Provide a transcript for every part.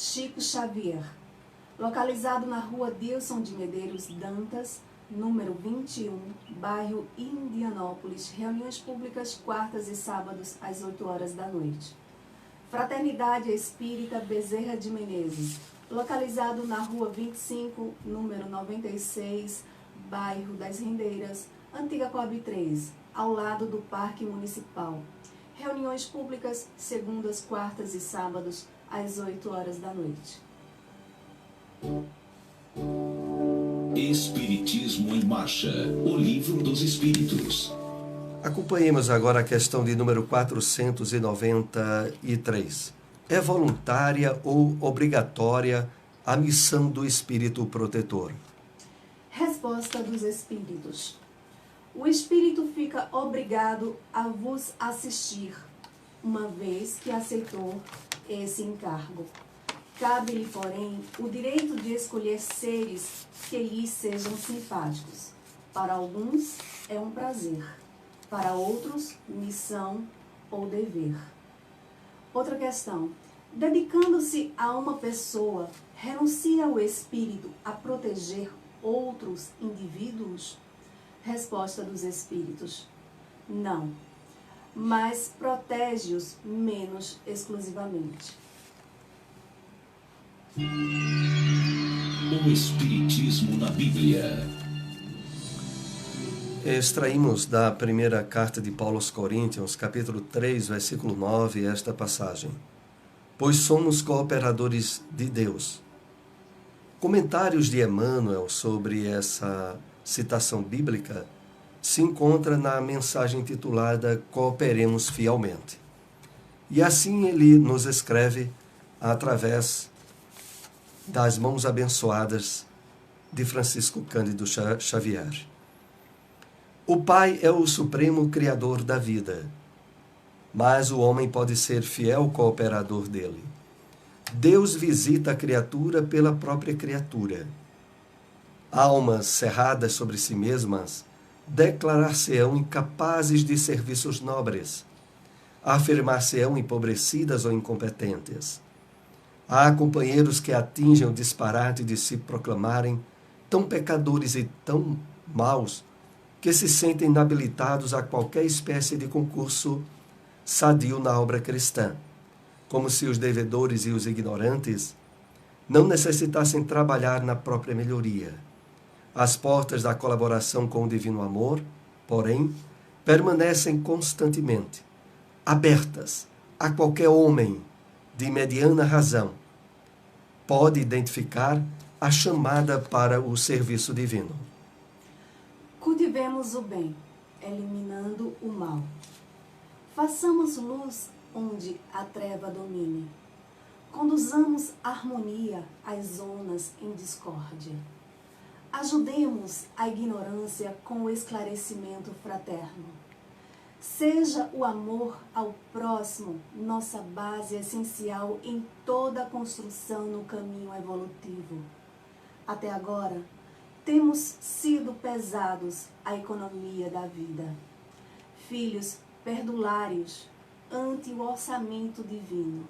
Chico Xavier, localizado na rua Dilson de Medeiros Dantas, número 21, bairro Indianópolis, reuniões públicas quartas e sábados às 8 horas da noite. Fraternidade Espírita Bezerra de Menezes, localizado na rua 25, número 96, bairro das Rendeiras, Antiga Coab 3, ao lado do Parque Municipal. Reuniões públicas segundas, quartas e sábados às 8 horas da noite. Espiritismo em Marcha, o livro dos Espíritos. Acompanhemos agora a questão de número 493. É voluntária ou obrigatória a missão do Espírito Protetor? Resposta dos Espíritos. O Espírito fica obrigado a vos assistir, uma vez que aceitou esse encargo. Cabe-lhe, porém, o direito de escolher seres que lhe sejam simpáticos. Para alguns é um prazer, para outros, missão ou dever. Outra questão. Dedicando-se a uma pessoa, renuncia o Espírito a proteger outros indivíduos? Resposta dos Espíritos. Não, mas protege-os menos exclusivamente. O Espiritismo na Bíblia. Extraímos da primeira carta de Paulo aos Coríntios, capítulo 3, versículo 9, esta passagem. Pois somos cooperadores de Deus. Comentários de Emmanuel sobre essa citação bíblica se encontra na mensagem intitulada Cooperemos Fielmente. E assim ele nos escreve através das mãos abençoadas de Francisco Cândido Xavier. O Pai é o supremo criador da vida, mas o homem pode ser fiel cooperador dele. Deus visita a criatura pela própria criatura. Almas cerradas sobre si mesmas declarar-se-ão incapazes de serviços nobres, afirmar-se-ão empobrecidas ou incompetentes. Há companheiros que atingem o disparate de se proclamarem tão pecadores e tão maus que se sentem inabilitados a qualquer espécie de concurso sadio na obra cristã, como se os devedores e os ignorantes não necessitassem trabalhar na própria melhoria. As portas da colaboração com o divino amor, porém, permanecem constantemente abertas a qualquer homem de mediana razão. Pode identificar a chamada para o serviço divino. Cultivemos o bem, eliminando o mal. Façamos luz onde a treva domine. Conduzamos harmonia às zonas em discórdia. Ajudemos a ignorância com o esclarecimento fraterno. Seja o amor ao próximo nossa base essencial em toda a construção no caminho evolutivo. Até agora, temos sido pesados à economia da vida. Filhos perdulários ante o orçamento divino.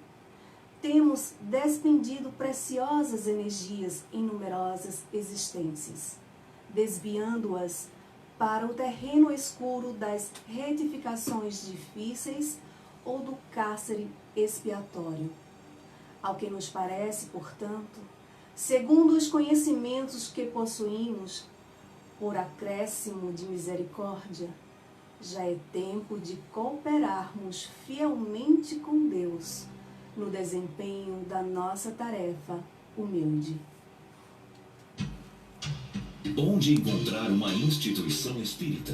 Temos despendido preciosas energias em numerosas existências, desviando-as para o terreno escuro das retificações difíceis ou do cárcere expiatório. Ao que nos parece, portanto, segundo os conhecimentos que possuímos, por acréscimo de misericórdia, já é tempo de cooperarmos fielmente com Deus no desempenho da nossa tarefa humilde. Onde encontrar uma instituição espírita?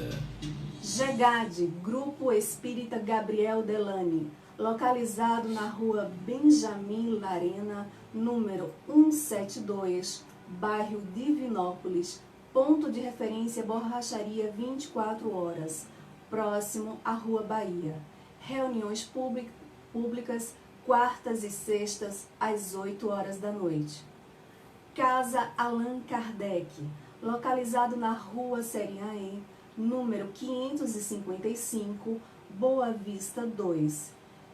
GEGAD, Grupo Espírita Gabriel Delany, localizado na rua Benjamin Larena, número 172, bairro Divinópolis, ponto de referência Borracharia 24 horas, próximo à Rua Bahia. Reuniões públicas, quartas e sextas, às 8 horas da noite. Casa Allan Kardec, localizado na Rua Seriaém, número 555, Boa Vista 2.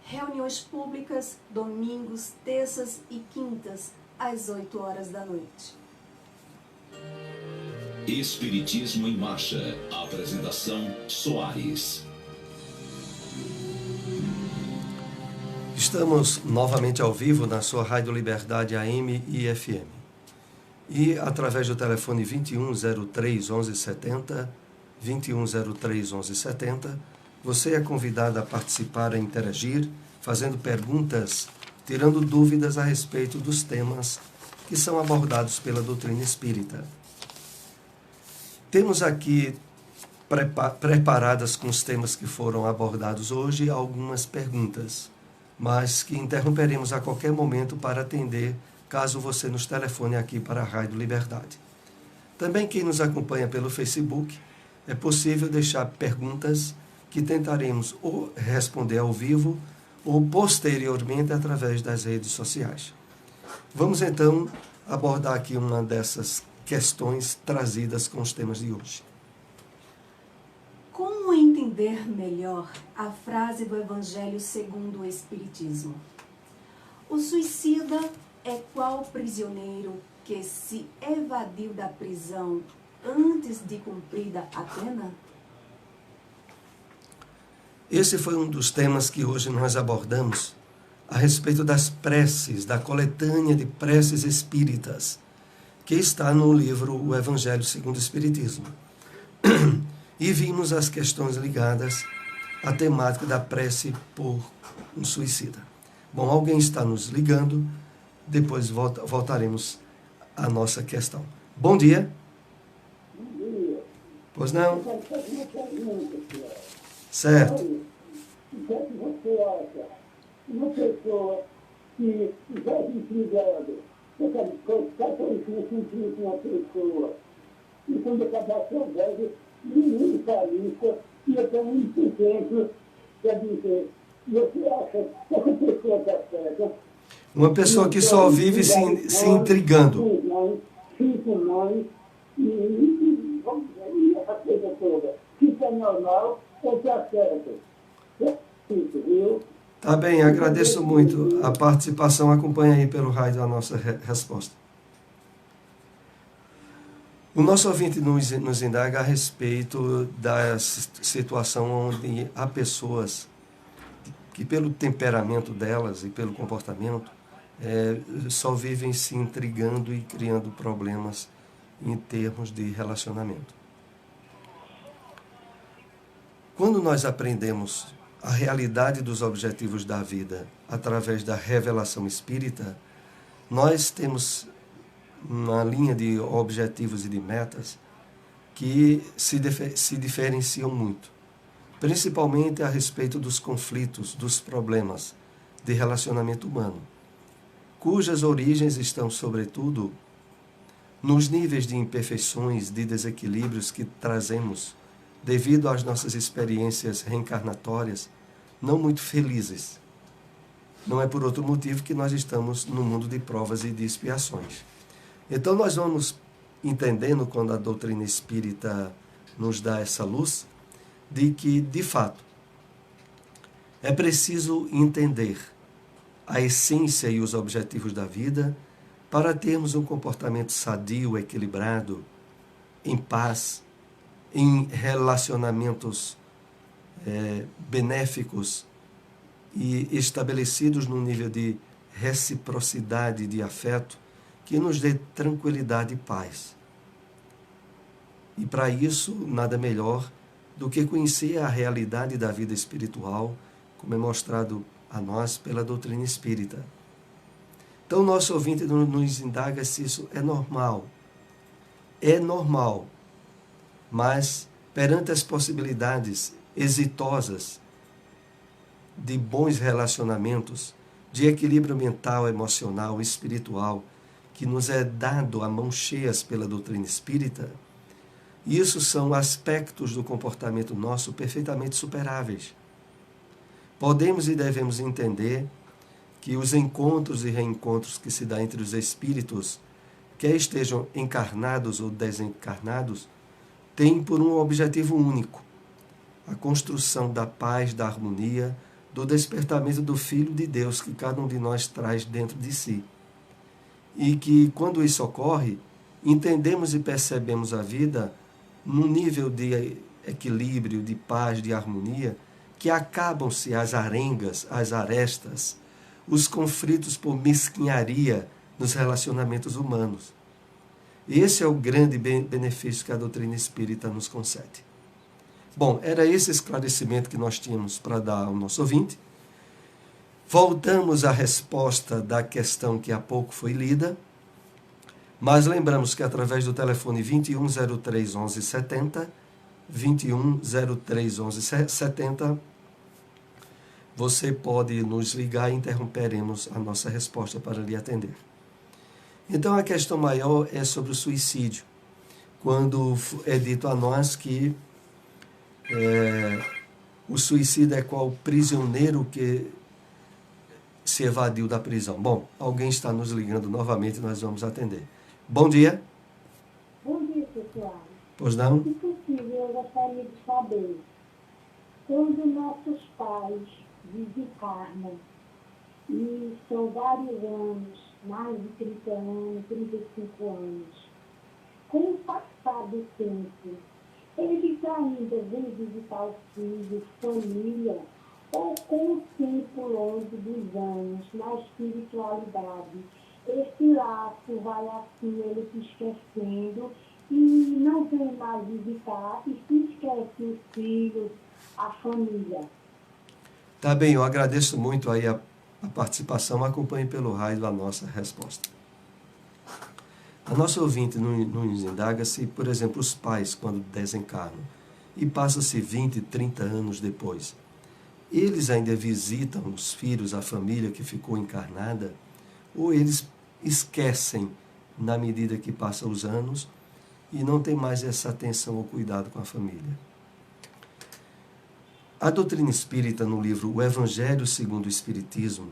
Reuniões públicas, domingos, terças e quintas, às 8 horas da noite. Espiritismo em Marcha. Apresentação Soares. Estamos novamente ao vivo na sua Rádio Liberdade AM e FM. E através do telefone 2103 1170, 2103 1170, você é convidado a participar, a interagir, fazendo perguntas, tirando dúvidas a respeito dos temas que são abordados pela doutrina espírita. Temos aqui preparadas com os temas que foram abordados hoje algumas perguntas, mas que interromperemos a qualquer momento para atender, caso você nos telefone aqui para a Rádio Liberdade. Também quem nos acompanha pelo Facebook, é possível deixar perguntas que tentaremos ou responder ao vivo ou posteriormente através das redes sociais. Vamos então abordar aqui uma dessas questões trazidas com os temas de hoje. Como entender melhor a frase do Evangelho segundo o Espiritismo? O suicida é qual prisioneiro que se evadiu da prisão antes de cumprida a pena? Esse foi um dos temas que hoje nós abordamos a respeito das preces, da coletânea de preces espíritas, que está no livro O Evangelho segundo o Espiritismo. E vimos as questões ligadas à temática da prece por um suicida. Bom, alguém está nos ligando, depois voltaremos à nossa questão. Bom dia. Bom dia. Pois não? Eu quero fazer uma pergunta, senhora. Certo. O que é que você acha? Uma pessoa que já desligado, qual foi o sentido com uma pessoa, e quando acabar seu velho, menino carista, e até um exemplo, quer dizer, você acha que essa pessoa está certa? Uma pessoa que só vive se intrigando. Cinco mães, e essa coisa toda. Fica normal ou está certo? Isso, viu? Tá bem, agradeço muito a participação. Acompanha aí pelo rádio a nossa resposta. O nosso ouvinte nos indaga a respeito da situação onde há pessoas que, pelo temperamento delas e pelo comportamento, só vivem se intrigando e criando problemas em termos de relacionamento. Quando nós aprendemos a realidade dos objetivos da vida através da revelação espírita, nós temos uma linha de objetivos e de metas que se diferenciam muito, principalmente a respeito dos conflitos, dos problemas de relacionamento humano, cujas origens estão, sobretudo, nos níveis de imperfeições, de desequilíbrios que trazemos devido às nossas experiências reencarnatórias não muito felizes. Não é por outro motivo que nós estamos no mundo de provas e de expiações. Então nós vamos entendendo, quando a doutrina espírita nos dá essa luz, de que, de fato, é preciso entender a essência e os objetivos da vida para termos um comportamento sadio, equilibrado, em paz, em relacionamentos benéficos e estabelecidos num nível de reciprocidade, de afeto, que nos dê tranquilidade e paz. E para isso, nada melhor do que conhecer a realidade da vida espiritual, como é mostrado a nós pela doutrina espírita. Então, nosso ouvinte nos indaga se isso é normal. É normal, mas perante as possibilidades exitosas de bons relacionamentos, de equilíbrio mental, emocional, espiritual, que nos é dado a mãos cheias pela doutrina espírita, isso são aspectos do comportamento nosso perfeitamente superáveis. Podemos e devemos entender que os encontros e reencontros que se dão entre os espíritos, quer estejam encarnados ou desencarnados, têm por um objetivo único: a construção da paz, da harmonia, do despertamento do Filho de Deus que cada um de nós traz dentro de si. E que, quando isso ocorre, entendemos e percebemos a vida num nível de equilíbrio, de paz, de harmonia, que acabam-se as arengas, as arestas, os conflitos por mesquinharia nos relacionamentos humanos. Esse é o grande benefício que a doutrina espírita nos concede. Bom, era esse esclarecimento que nós tínhamos para dar ao nosso ouvinte. Voltamos à resposta da questão que há pouco foi lida, mas lembramos que através do telefone 2103 1170, 2103 1170, você pode nos ligar e interromperemos a nossa resposta para lhe atender. Então a questão maior é sobre o suicídio, quando é dito a nós que o suicida é qual prisioneiro que se evadiu da prisão. Bom, alguém está nos ligando novamente, nós vamos atender. Bom dia. Bom dia, pessoal. Pois não? Se possível, eu gostaria de saber, quando nossos pais desencarnam, e são vários anos, mais de 30 anos, 35 anos, com o passar do tempo, eles ainda vêm visitar os filhos, família, ou com o tempo longo dos anos, na espiritualidade, esse laço vai assim, ele se esquecendo e não vem mais visitar e se esquece os filhos, a família. Tá bem, eu agradeço muito aí a participação, acompanhe pelo raio a nossa resposta. A nossa ouvinte nos indaga se, por exemplo, os pais, quando desencarnam, e passa-se 20, 30 anos depois, eles ainda visitam os filhos, a família que ficou encarnada, ou eles esquecem na medida que passam os anos e não tem mais essa atenção ou cuidado com a família. A doutrina espírita, no livro O Evangelho segundo o Espiritismo,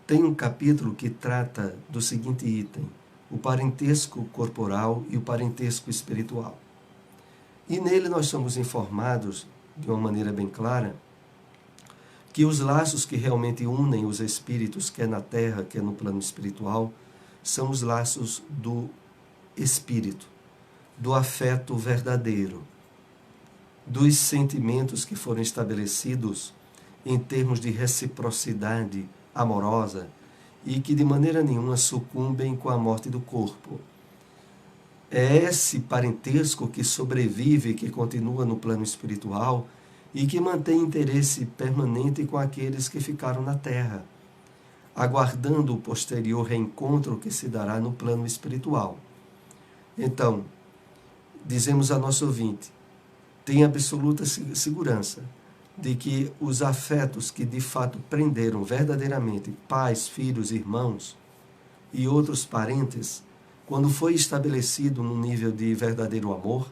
tem um capítulo que trata do seguinte item: o parentesco corporal e o parentesco espiritual. E nele nós somos informados, de uma maneira bem clara, que os laços que realmente unem os espíritos, quer na terra, quer no plano espiritual, são os laços do espírito, do afeto verdadeiro, dos sentimentos que foram estabelecidos em termos de reciprocidade amorosa e que de maneira nenhuma sucumbem com a morte do corpo. É esse parentesco que sobrevive, que continua no plano espiritual e que mantém interesse permanente com aqueles que ficaram na terra, aguardando o posterior reencontro que se dará no plano espiritual. Então, dizemos a nosso ouvinte, tem absoluta segurança de que os afetos que de fato prenderam verdadeiramente pais, filhos, irmãos e outros parentes, quando foi estabelecido no nível de verdadeiro amor,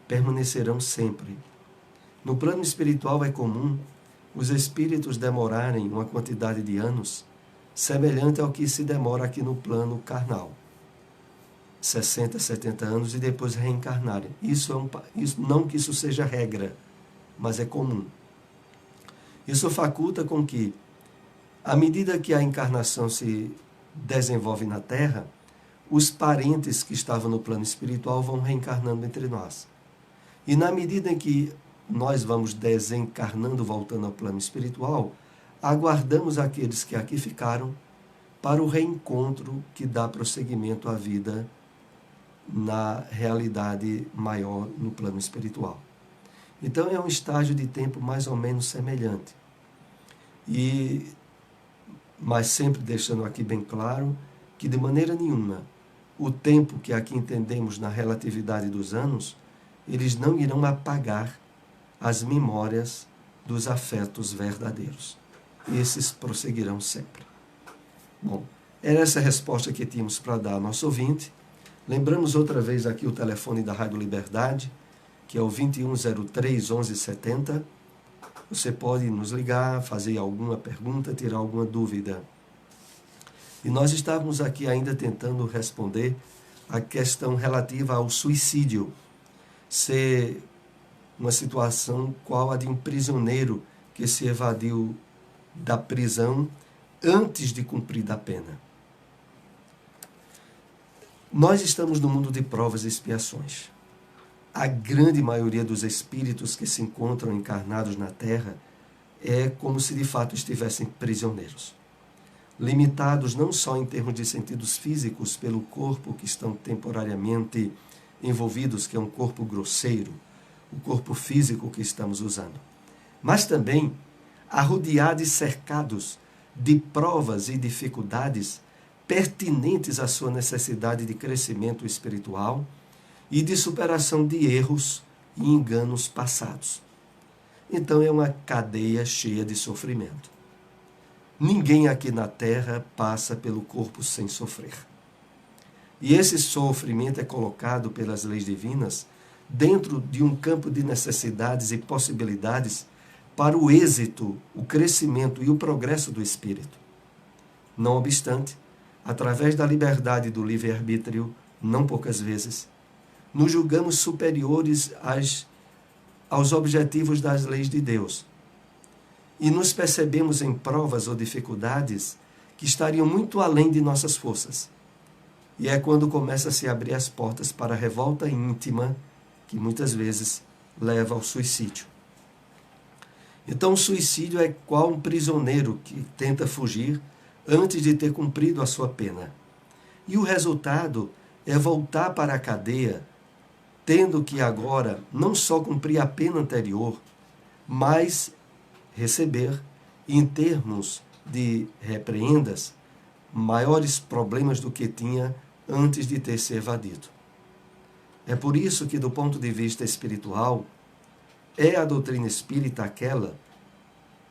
permanecerão sempre. No plano espiritual é comum os espíritos demorarem uma quantidade de anos semelhante ao que se demora aqui no plano carnal. 60, 70 anos e depois reencarnarem. Isso não que isso seja regra, mas é comum. Isso faculta com que, à medida que a encarnação se desenvolve na Terra, os parentes que estavam no plano espiritual vão reencarnando entre nós. E na medida em que nós vamos desencarnando, voltando ao plano espiritual, aguardamos aqueles que aqui ficaram para o reencontro que dá prosseguimento à vida na realidade maior no plano espiritual. Então é um estágio de tempo mais ou menos semelhante. Mas sempre deixando aqui bem claro que de maneira nenhuma o tempo que aqui entendemos na relatividade dos anos, eles não irão apagar as memórias dos afetos verdadeiros. Esses prosseguirão sempre. Bom, era essa a resposta que tínhamos para dar ao nosso ouvinte. Lembramos outra vez aqui o telefone da Rádio Liberdade, que é o 2103 1170. Você pode nos ligar, fazer alguma pergunta, tirar alguma dúvida. E nós estávamos aqui ainda tentando responder a questão relativa ao suicídio ser uma situação qual a de um prisioneiro que se evadiu da prisão antes de cumprir a pena. Nós estamos no mundo de provas e expiações. A grande maioria dos espíritos que se encontram encarnados na Terra é como se de fato estivessem prisioneiros. Limitados não só em termos de sentidos físicos pelo corpo que estão temporariamente envolvidos, que é um corpo grosseiro, o corpo físico que estamos usando, mas também arrodeados e cercados de provas e dificuldades pertinentes à sua necessidade de crescimento espiritual e de superação de erros e enganos passados. Então é uma cadeia cheia de sofrimento. Ninguém aqui na Terra passa pelo corpo sem sofrer. E esse sofrimento é colocado pelas leis divinas dentro de um campo de necessidades e possibilidades para o êxito, o crescimento e o progresso do espírito. Não obstante, através da liberdade do livre-arbítrio, não poucas vezes, nos julgamos superiores aos objetivos das leis de Deus. E nos percebemos em provas ou dificuldades que estariam muito além de nossas forças. E é quando começa a se abrir as portas para a revolta íntima, que muitas vezes leva ao suicídio. Então, o suicídio é qual um prisioneiro que tenta fugir antes de ter cumprido a sua pena. E o resultado é voltar para a cadeia, tendo que agora não só cumprir a pena anterior, mas receber, em termos de repreendas, maiores problemas do que tinha antes de ter se evadido. É por isso que, do ponto de vista espiritual, é a doutrina espírita aquela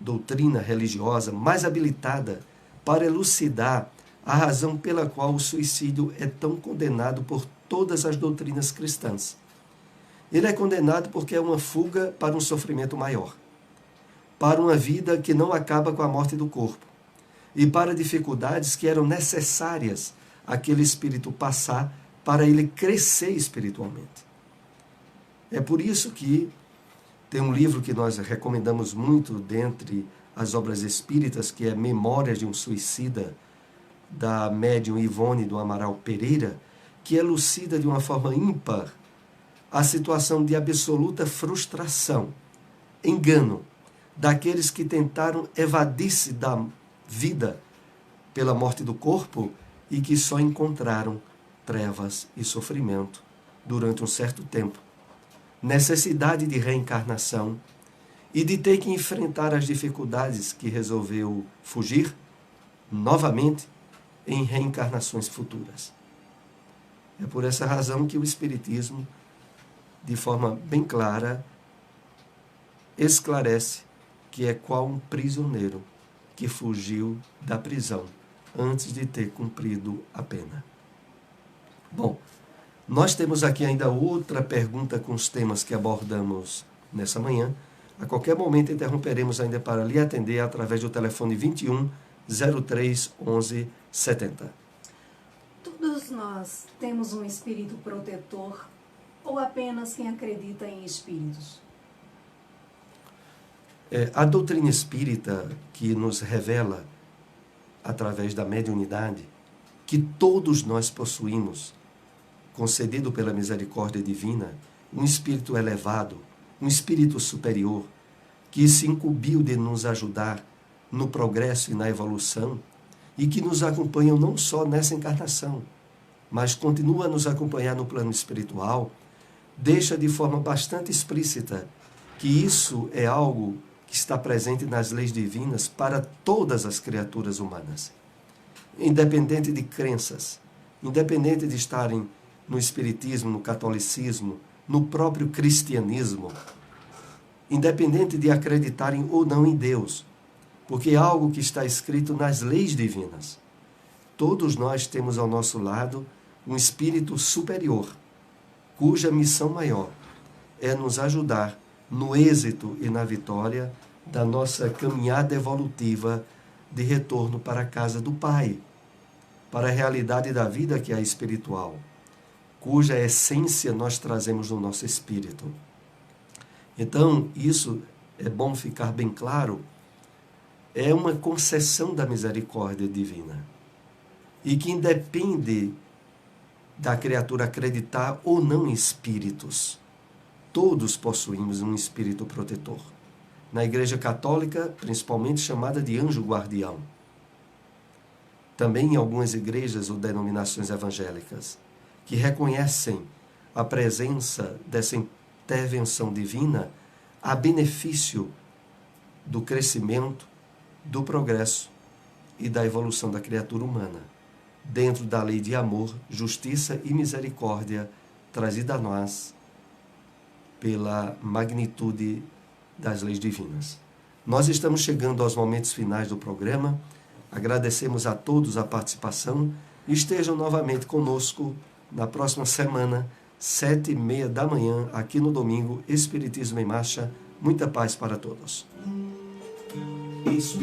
doutrina religiosa mais habilitada para elucidar a razão pela qual o suicídio é tão condenado por todas as doutrinas cristãs. Ele é condenado porque é uma fuga para um sofrimento maior, para uma vida que não acaba com a morte do corpo e para dificuldades que eram necessárias aquele espírito passar para ele crescer espiritualmente. É por isso que tem um livro que nós recomendamos muito dentre as obras espíritas, que é Memórias de um Suicida, da médium Ivone do Amaral Pereira, que elucida de uma forma ímpar a situação de absoluta frustração, engano, daqueles que tentaram evadir-se da vida pela morte do corpo e que só encontraram trevas e sofrimento durante um certo tempo. Necessidade de reencarnação e de ter que enfrentar as dificuldades que resolveu fugir novamente em reencarnações futuras. É por essa razão que o Espiritismo, de forma bem clara, esclarece que é qual um prisioneiro que fugiu da prisão antes de ter cumprido a pena. Bom, nós temos aqui ainda outra pergunta com os temas que abordamos nessa manhã. A qualquer momento interromperemos ainda para lhe atender através do telefone 21 03 11 70. Todos nós temos um espírito protetor ou apenas quem acredita em espíritos? A doutrina espírita que nos revela, através da mediunidade, que todos nós possuímos, concedido pela misericórdia divina, um espírito elevado, um espírito superior, que se incumbiu de nos ajudar no progresso e na evolução, e que nos acompanham não só nessa encarnação, mas continua a nos acompanhar no plano espiritual, deixa de forma bastante explícita que isso é algo que está presente nas leis divinas para todas as criaturas humanas, independente de crenças, independente de estarem no espiritismo, no catolicismo, no próprio cristianismo, independente de acreditarem ou não em Deus, porque é algo que está escrito nas leis divinas. Todos nós temos ao nosso lado um espírito superior, cuja missão maior é nos ajudar no êxito e na vitória da nossa caminhada evolutiva de retorno para a casa do Pai, para a realidade da vida que é a espiritual, cuja essência nós trazemos no nosso espírito. Então, isso é bom ficar bem claro, é uma concessão da misericórdia divina e que independe da criatura acreditar ou não em espíritos. Todos possuímos um espírito protetor. Na Igreja Católica, principalmente chamada de anjo guardião. Também em algumas igrejas ou denominações evangélicas, que reconhecem a presença dessa intervenção divina a benefício do crescimento, do progresso e da evolução da criatura humana, dentro da lei de amor, justiça e misericórdia trazida a nós pela magnitude das leis divinas. Nós estamos chegando aos momentos finais do programa. Agradecemos a todos a participação e estejam novamente conosco na próxima semana, 7h30 da manhã, aqui no domingo, Espiritismo em Marcha. Muita paz para todos.